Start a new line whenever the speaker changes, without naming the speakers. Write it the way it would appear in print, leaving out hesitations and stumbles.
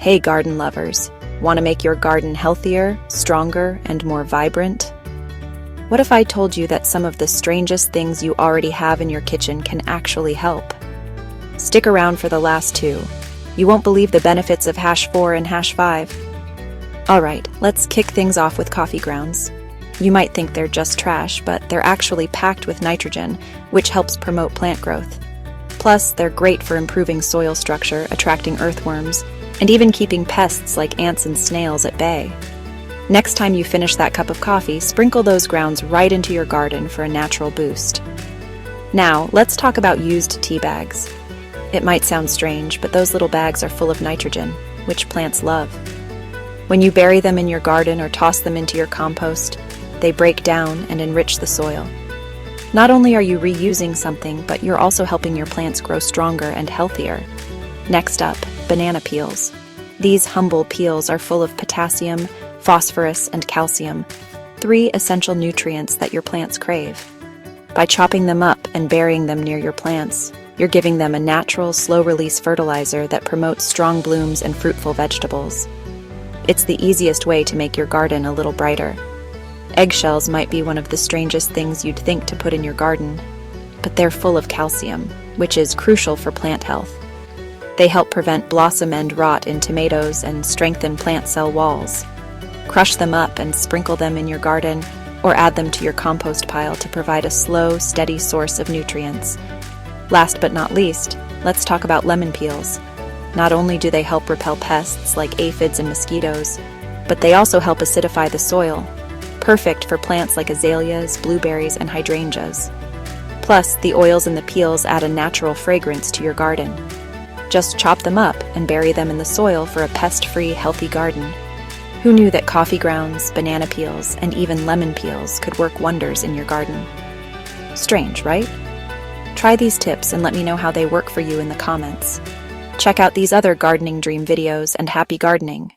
Hey garden lovers, want to make your garden healthier, stronger, and more vibrant? What if I told you that some of the strangest things you already have in your kitchen can actually help? Stick around for the last two. You won't believe the benefits of #4 and #5. Alright, let's kick things off with coffee grounds. You might think they're just trash, but they're actually packed with nitrogen, which helps promote plant growth. Plus, they're great for improving soil structure, attracting earthworms, and even keeping pests like ants and snails at bay. Next time you finish that cup of coffee, sprinkle those grounds right into your garden for a natural boost. Now, let's talk about used tea bags. It might sound strange, but those little bags are full of nitrogen, which plants love. When you bury them in your garden or toss them into your compost, they break down and enrich the soil. Not only are you reusing something, but you're also helping your plants grow stronger and healthier. Next up, banana peels. These humble peels are full of potassium, phosphorus, and calcium, 3 essential nutrients that your plants crave. By chopping them up and burying them near your plants, you're giving them a natural, slow-release fertilizer that promotes strong blooms and fruitful vegetables. It's the easiest way to make your garden a little brighter. Eggshells might be one of the strangest things you'd think to put in your garden, but they're full of calcium, which is crucial for plant health. They help prevent blossom end rot in tomatoes and strengthen plant cell walls. Crush them up and sprinkle them in your garden, or add them to your compost pile to provide a slow, steady source of nutrients. Last but not least, let's talk about lemon peels. Not only do they help repel pests like aphids and mosquitoes, but they also help acidify the soil, perfect for plants like azaleas, blueberries, and hydrangeas. Plus, the oils in the peels add a natural fragrance to your garden. Just chop them up and bury them in the soil for a pest-free, healthy garden. Who knew that coffee grounds, banana peels, and even lemon peels could work wonders in your garden? Strange, right? Try these tips and let me know how they work for you in the comments. Check out these other gardening dream videos and happy gardening!